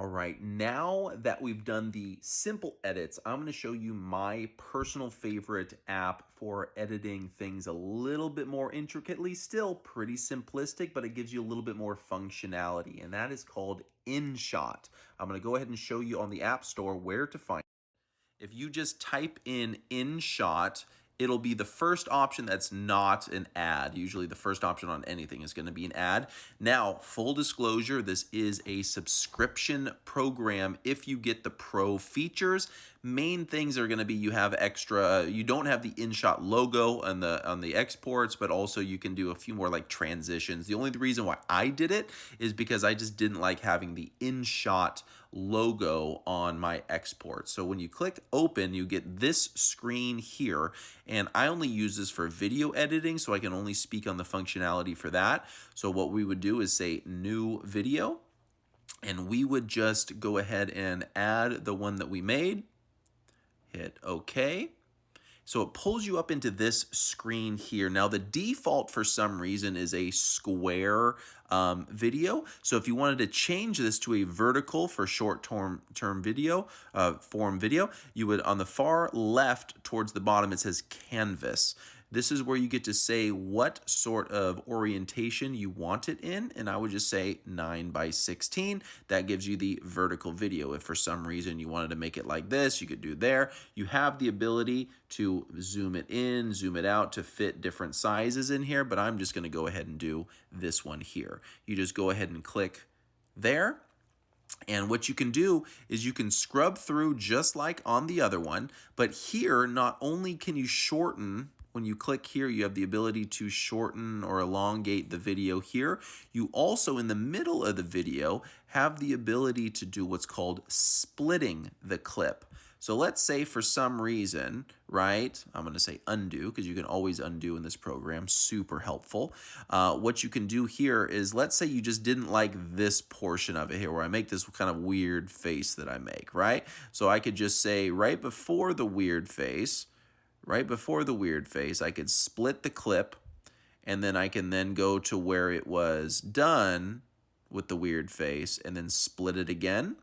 All right, now that we've done the simple edits, I'm going to show you my personal favorite app for editing things a little bit more intricately. Still pretty simplistic, but it gives you a little bit more functionality, and that is called InShot. I'm going to go ahead and show you on the App Store where to find it. If you just type in InShot, it'll be the first option that's not an ad. Usually the first option on anything is going to be an ad. Now, full disclosure, this is a subscription program if you get the pro features. Main things are going to be you have extra, you don't have the InShot logo on the exports, but also you can do a few more like transitions. The only reason why I did it is because I just didn't like having the InShot logo on my export. So when you click open, you get this screen here, and I only use this for video editing, so I can only speak on the functionality for that. So what we would do is say new video, and we would just go ahead and add the one that we made, hit OK. So it pulls you up into this screen here. Now the default for some reason is a square video. So if you wanted to change this to a vertical for short-term video, form video, you would on the far left towards the bottom, it says canvas. This is where you get to say what sort of orientation you want it in, and I would just say 9:16. That gives you the vertical video. If for some reason you wanted to make it like this, you could do there. You have the ability to zoom it in, zoom it out to fit different sizes in here, but I'm just going to go ahead and do this one here. You just go ahead and click there. And what you can do is you can scrub through just like on the other one, but here not only can you shorten. When you click here, you have the ability to shorten or elongate the video here. You also, in the middle of the video, have the ability to do what's called splitting the clip. So let's say for some reason, right, I'm going to say undo because you can always undo in this program, super helpful. What you can do here is, let's say you just didn't like this portion of it here where I make this kind of weird face that I make, right? So I could just say right before the weird face, I could split the clip, and then I can then go to where it was done with the weird face and then split it again.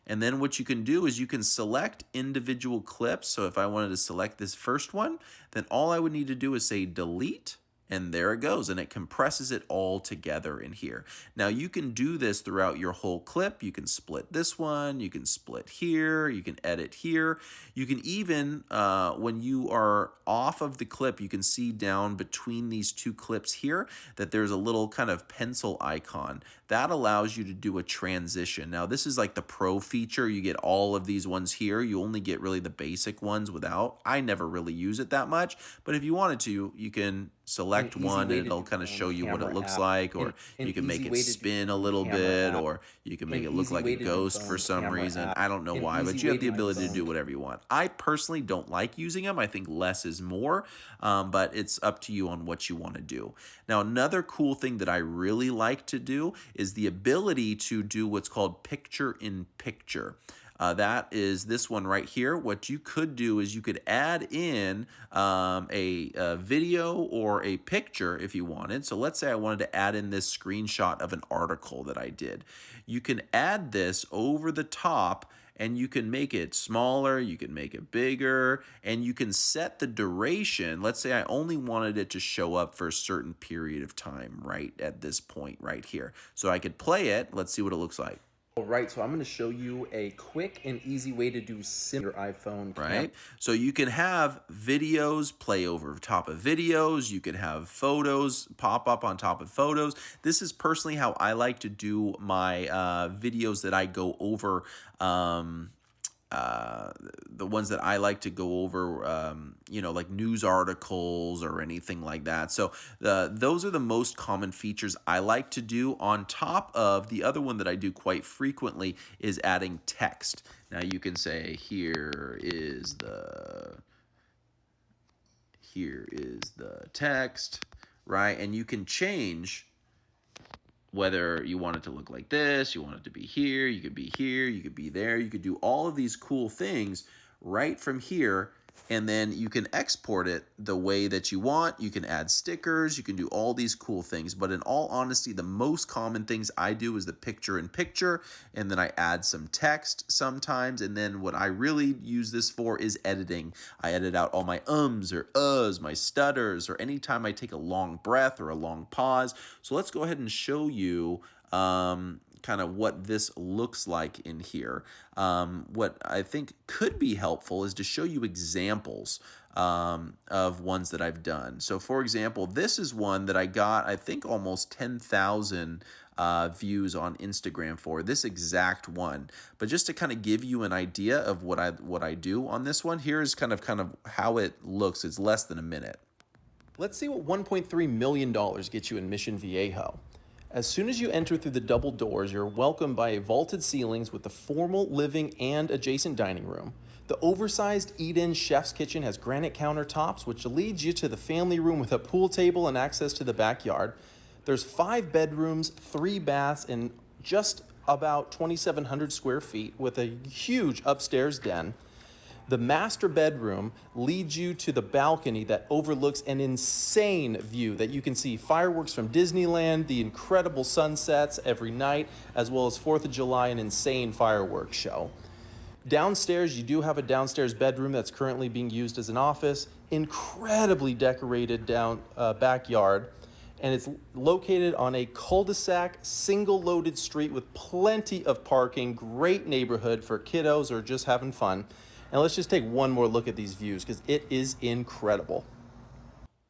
And then what you can do is you can select individual clips. So if I wanted to select this first one, then all I would need to do is say delete. And there it goes, and it compresses it all together in here. Now you can do this throughout your whole clip. You can split this one, you can split here, you can edit here. You can even, when you are off of the clip, you can see down between these two clips here that there's a little kind of pencil icon. That allows you to do a transition. Now this is like the pro feature. You get all of these ones here. You only get really the basic ones without. I never really use it that much, but if you wanted to, you can select one and it'll kind of show you what it looks like, or you can make it spin a little bit, or you can make it look like a ghost for some reason. I don't know why, but you have the ability to do whatever you want. I personally don't like using them. I think less is more, but it's up to you on what you want to do. Now, another cool thing that I really like to do is the ability to do what's called picture-in-picture. That is this one right here. What you could do is you could add in a video or a picture if you wanted. So let's say I wanted to add in this screenshot of an article that I did. You can add this over the top, and you can make it smaller, you can make it bigger, and you can set the duration. Let's say I only wanted it to show up for a certain period of time right at this point right here. So I could play it. Let's see what it looks like. All right, so I'm going to show you a quick and easy way to do your iPhone camera. Right? So you can have videos play over top of videos. You can have photos pop up on top of photos. This is personally how I like to do my videos that I go over. The ones that I like to go over, you know, like news articles or anything like that. So those are the most common features I like to do. On top of the other one that I do quite frequently is adding text. Now you can say, here is the text, right? And you can change whether you want it to look like this, you want it to be here, you could be here, you could be there, you could do all of these cool things right from here and then you can export it the way that you want. You can add stickers, you can do all these cool things. But in all honesty, the most common things I do is the picture in picture, and then I add some text sometimes. And then what I really use this for is editing. I edit out all my ums or uhs, my stutters, or anytime I take a long breath or a long pause. So let's go ahead and show you kind of what this looks like in here. What I think could be helpful is to show you examples of ones that I've done. So for example, this is one that I got, I think, almost 10,000 views on Instagram for this exact one. But just to kind of give you an idea of what I do on this one, here's kind of how it looks. It's less than a minute. Let's see what $1.3 million gets you in Mission Viejo. As soon as you enter through the double doors, you're welcomed by vaulted ceilings with the formal living and adjacent dining room. The oversized eat-in chef's kitchen has granite countertops, which leads you to the family room with a pool table and access to the backyard. There's 5 bedrooms, 3 baths, and just about 2,700 square feet with a huge upstairs den. The master bedroom leads you to the balcony that overlooks an insane view that you can see fireworks from Disneyland, the incredible sunsets every night, as well as 4th of July, an insane fireworks show. Downstairs, you do have a downstairs bedroom that's currently being used as an office, incredibly decorated backyard, and it's located on a cul-de-sac, single-loaded street with plenty of parking, great neighborhood for kiddos or just having fun. And let's just take one more look at these views because it is incredible.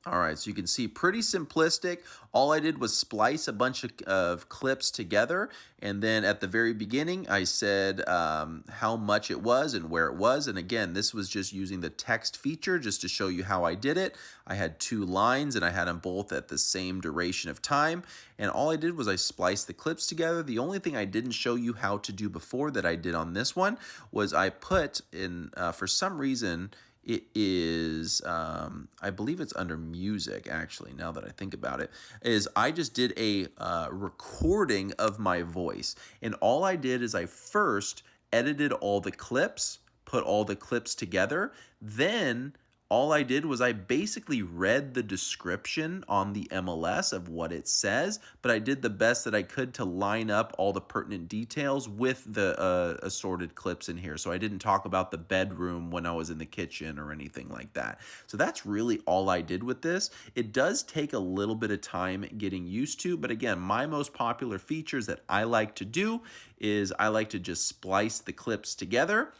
All right, so you can see pretty simplistic. All I did was splice a bunch of clips together, and then at the very beginning, I said how much it was and where it was. And again, this was just using the text feature just to show you how I did it. I had 2 lines, and I had them both at the same duration of time. And all I did was I spliced the clips together. The only thing I didn't show you how to do before that I did on this one was I put in, for some reason, it is, I believe it's under music, actually, now that I think about it, is I just did a recording of my voice. And all I did is I first edited all the clips, put all the clips together, then all I did was I basically read the description on the MLS of what it says, but I did the best that I could to line up all the pertinent details with the assorted clips in here. So I didn't talk about the bedroom when I was in the kitchen or anything like that. So that's really all I did with this. It does take a little bit of time getting used to, but again, my most popular features that I like to do is I like to just splice the clips together.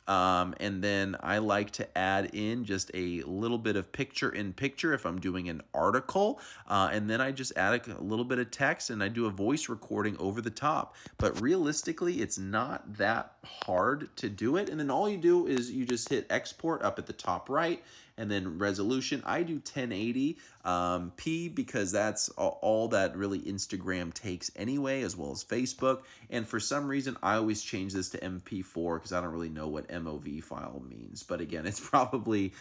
And then I like to add in just a little bit of picture in picture if I'm doing an article. And then I just add a little bit of text and I do a voice recording over the top. But realistically, it's not that hard to do it. And then all you do is you just hit export up at the top right, and then resolution. I do 1080p because that's all that really Instagram takes anyway, as well as Facebook. And for some reason, I always change this to MP4 because I don't really know what MOV file means. But again, it's probably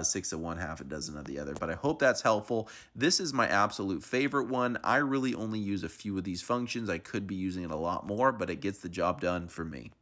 6 of one, half a dozen of the other. But I hope that's helpful. This is my absolute favorite one. I really only use a few of these functions. I could be using it a lot more, but it gets the job done for me.